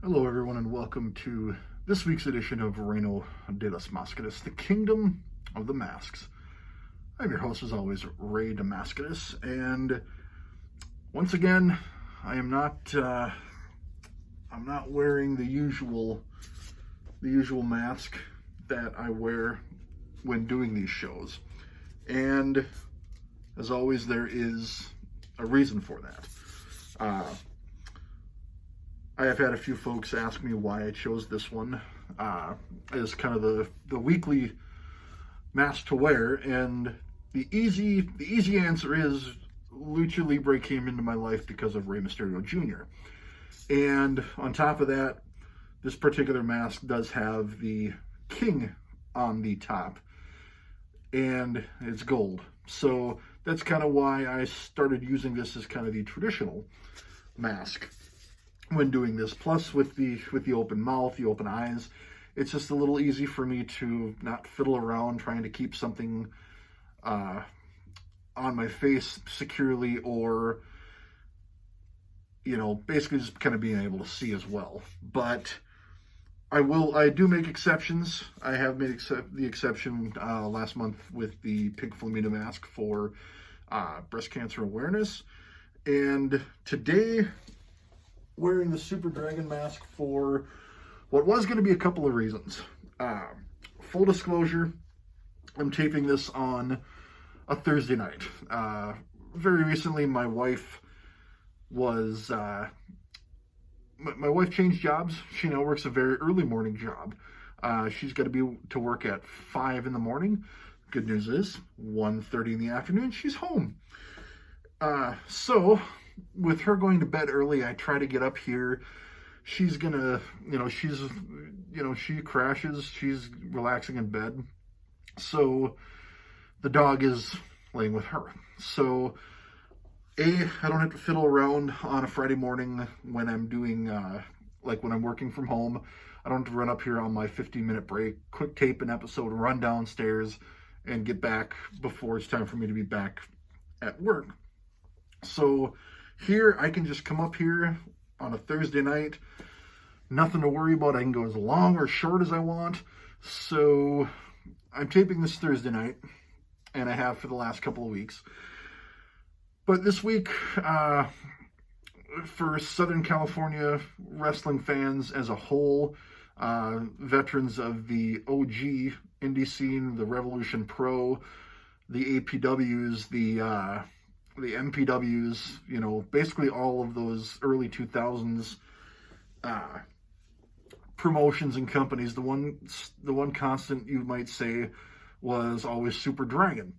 Hello, everyone, and welcome to this week's edition of Reino de las Mascaras, the Kingdom of the Masks. I'm your host, as always, ReyDeMascaras, and once again, I'm not wearing the usual mask that I wear when doing these shows, and as always, there is a reason for that. I have had a few folks ask me why I chose this one as kind of the weekly mask to wear, and the easy answer is Lucha Libre came into my life because of Rey Mysterio Jr. And on top of that, this particular mask does have the king on the top, and it's gold. So that's kind of why I started using this as kind of the traditional mask when doing this. Plus, with the open mouth, the open eyes, it's just a little easy for me to not fiddle around trying to keep something on my face securely, or basically just kind of being able to see as well. But I do make exceptions. I have made the exception last month with the pink flamingo mask for breast cancer awareness, and today wearing the Super Dragon mask for what was going to be a couple of reasons. Full disclosure, I'm taping this on a Thursday night. Very recently, my wife was my wife changed jobs. She now works a very early morning job. She's got to be to work at 5 in the morning. Good news is 1:30 in the afternoon, she's home. So with her going to bed early, I try to get up here. She's gonna, she crashes. She's relaxing in bed. So the dog is laying with her. So I don't have to fiddle around on a Friday morning when I'm doing, when I'm working from home. I don't have to run up here on my 15-minute break, quick tape an episode, run downstairs, and get back before it's time for me to be back at work. So here, I can just come up here on a Thursday night, nothing to worry about. I can go as long or short as I want. So I'm taping this Thursday night, and I have for the last couple of weeks. But this week, for Southern California wrestling fans as a whole, veterans of the OG indie scene, the Revolution Pro, the APWs, the MPWs, basically all of those early 2000s promotions and companies. The one constant, you might say, was always Super Dragon.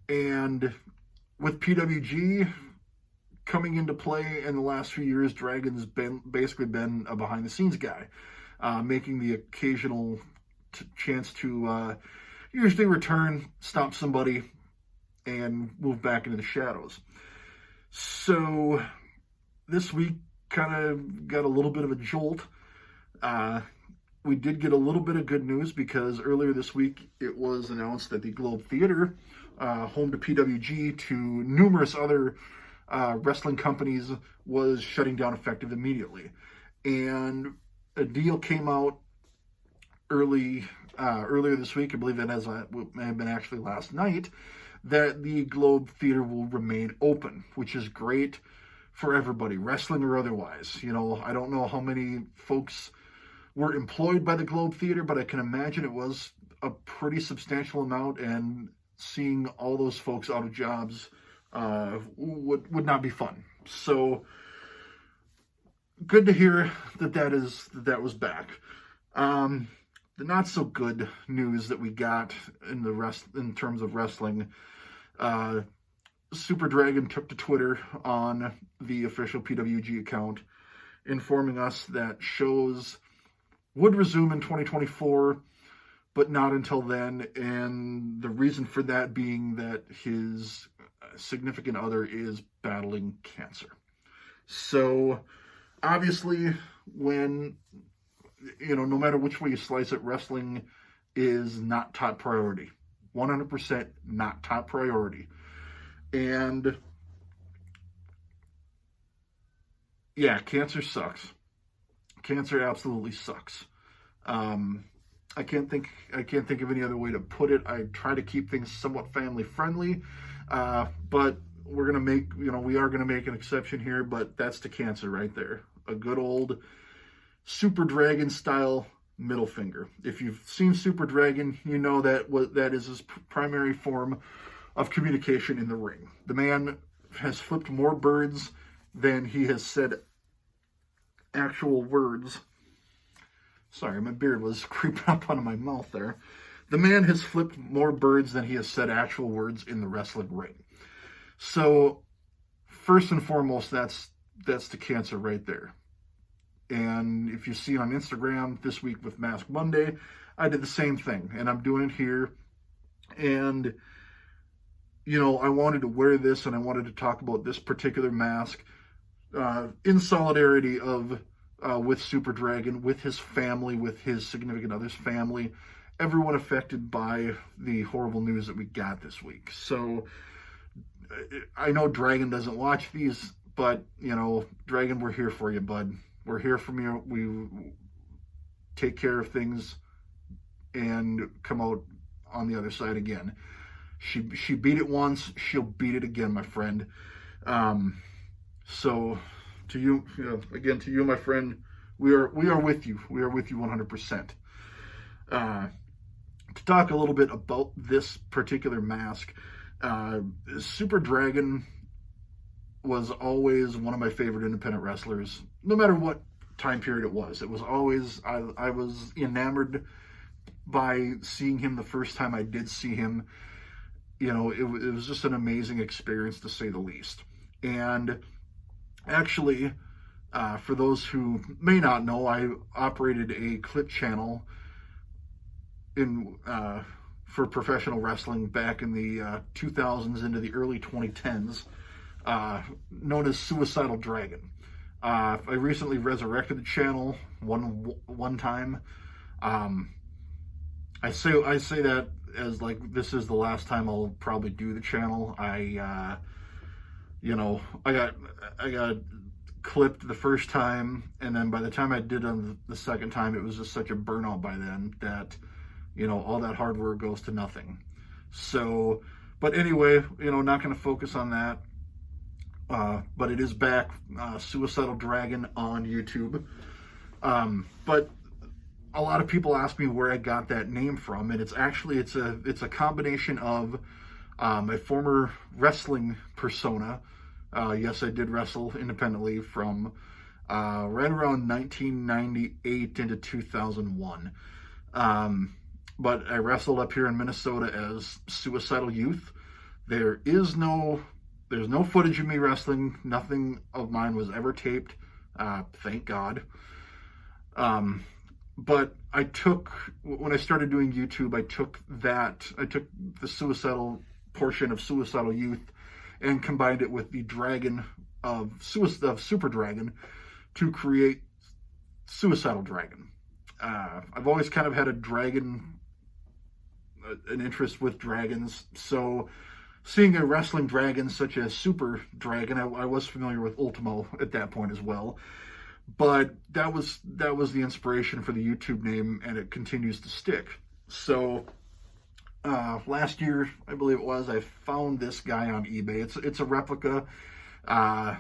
And with PWG coming into play in the last few years, Dragon's basically been a behind-the-scenes guy, making the occasional chance to usually return, stomp somebody, and move back into the shadows. So this week kind of got a little bit of a jolt. We did get a little bit of good news, because earlier this week it was announced that the Globe Theater, home to PWG to numerous other wrestling companies, was shutting down effective immediately. And a deal came out earlier this week, I believe it may have been actually last night, that the Globe Theater will remain open, which is great for everybody, wrestling or otherwise. I don't know how many folks were employed by the Globe Theater, but I can imagine it was a pretty substantial amount, and seeing all those folks out of jobs would not be fun. So good to hear that was back. The not so good news that we got in terms of wrestling, Super Dragon took to Twitter on the official PWG account, informing us that shows would resume in 2024, but not until then, and the reason for that being that his significant other is battling cancer. So obviously, when no matter which way you slice it, wrestling is not top priority. 100% not top priority. And yeah, cancer sucks. Cancer absolutely sucks. I can't think of any other way to put it. I try to keep things somewhat family friendly, but we are gonna make an exception here. But that's to cancer right there. A good old Super Dragon style middle finger. If you've seen Super Dragon, you know that is his primary form of communication in the ring. The man has flipped more birds than he has said actual words. Sorry, my beard was creeping up onto my mouth there. The man has flipped more birds than he has said actual words in the wrestling ring. So, first and foremost, that's the cancer right there. And if you see on Instagram this week with Mask Monday, I did the same thing, and I'm doing it here. And, I wanted to wear this, and I wanted to talk about this particular mask in solidarity with Super Dragon, with his family, with his significant other's family, everyone affected by the horrible news that we got this week. So, I know Dragon doesn't watch these, but, Dragon, we're here for you, bud. We're here from you. We take care of things and come out on the other side again. She beat it once. She'll beat it again, my friend. So to you, again, to you, my friend, we are with you. We are with you 100%. To talk a little bit about this particular mask, Super Dragon was always one of my favorite independent wrestlers, no matter what time period it was. It was always, I was enamored by seeing him the first time I did see him. It was just an amazing experience, to say the least. And actually, for those who may not know, I operated a clip channel for professional wrestling back in the 2000s into the early 2010s. Known as Suicidal Dragon. I recently resurrected the channel one time. I say that as like this is the last time I'll probably do the channel. I got clipped the first time, and then by the time I did on the second time, it was just such a burnout by then that all that hard work goes to nothing. So, but anyway, not going to focus on that. But it is back, Suicidal Dragon on YouTube. But a lot of people ask me where I got that name from, and it's a combination of a former wrestling persona. Yes, I did wrestle independently from right around 1998 into 2001. But I wrestled up here in Minnesota as Suicidal Youth. There's no footage of me wrestling. Nothing of mine was ever taped. Thank God. But when I started doing YouTube, I took the suicidal portion of Suicidal Youth and combined it with the dragon of Super Dragon to create Suicidal Dragon. I've always kind of had an interest with dragons, so seeing a wrestling dragon such as Super Dragon, I was familiar with Ultimo at that point as well. But that was the inspiration for the YouTube name, and it continues to stick. So last year, I believe it was, I found this guy on eBay. It's a replica. I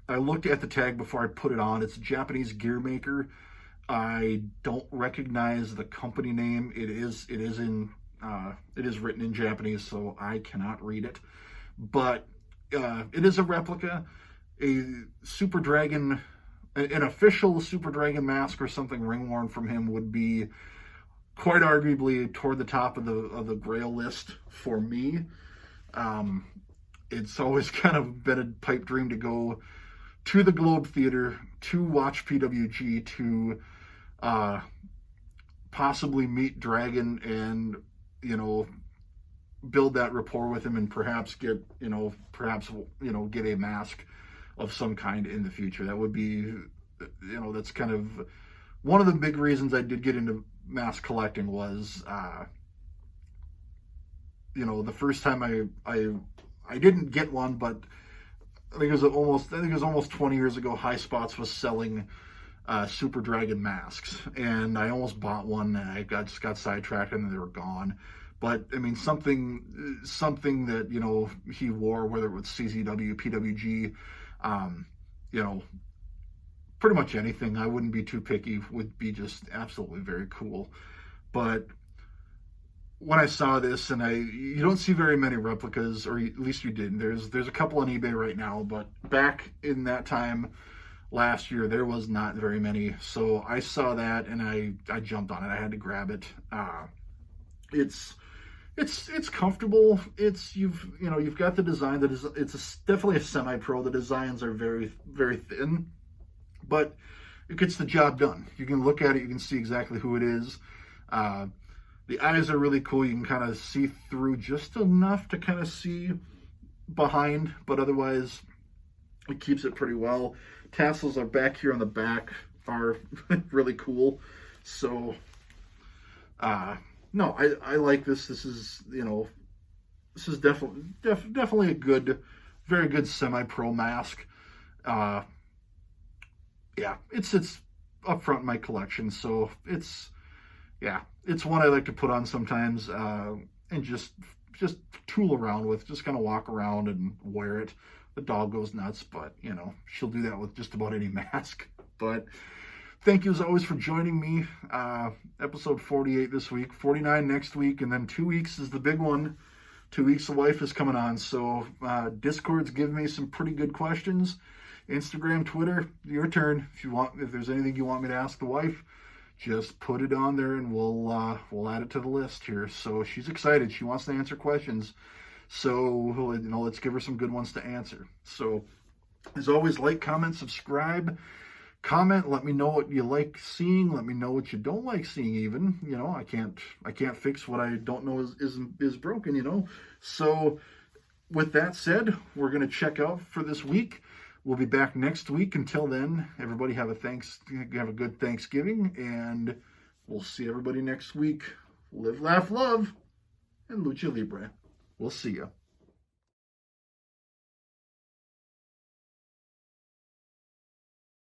looked at the tag before I put it on. It's a Japanese gear maker. I don't recognize the company name. It is written in Japanese, so I cannot read it. But it is a replica. A Super Dragon, an official Super Dragon mask or something ring-worn from him would be quite arguably toward the top of the Grail list for me. It's always kind of been a pipe dream to go to the Globe Theater to watch PWG, to possibly meet Dragon and build that rapport with him, and perhaps get a mask of some kind in the future. That would be, that's kind of one of the big reasons I did get into mask collecting was, the first time I didn't get one, but I think it was almost 20 years ago, High Spots was selling Super Dragon masks, and I almost bought one, and I just got sidetracked, and then they were gone. But I mean, something that he wore, whether it was CZW, PWG, you know, pretty much anything. I wouldn't be too picky. Would be just absolutely very cool. But when I saw this, and you don't see very many replicas, or at least you didn't. There's a couple on eBay right now, but back in that time last year, there was not very many. So I saw that, and I jumped on it. I had to grab it. It's comfortable. You've got the design that is, definitely a semi-pro. The designs are very, very thin, but it gets the job done. You can look at it, you can see exactly who it is. The eyes are really cool. You can kind of see through just enough to kind of see behind, but otherwise it keeps it pretty well. Tassels are back here on the back, are really cool. So, no, I like this. This is definitely a good, very good semi-pro mask. Yeah, it's up front in my collection, so it's one I like to put on sometimes, and just tool around with, just kind of walk around and wear it. The dog goes nuts, but she'll do that with just about any mask. But thank you as always for joining me. Episode 48 this week, 49 next week, and then 2 weeks is the big one. 2 weeks the wife is coming on, so Discord's giving me some pretty good questions. Instagram, Twitter, your turn. If there's anything you want me to ask the wife, just put it on there, and we'll add it to the list here. So she's excited. She wants to answer questions. So let's give her some good ones to answer. So as always, like, comment, subscribe, comment. Let me know what you like seeing. Let me know what you don't like seeing. Even I can't fix what I don't know is broken. So with that said, we're gonna check out for this week. We'll be back next week. Until then, everybody have a good Thanksgiving, and we'll see everybody next week. Live, laugh, love, and Lucha Libre. We'll see you.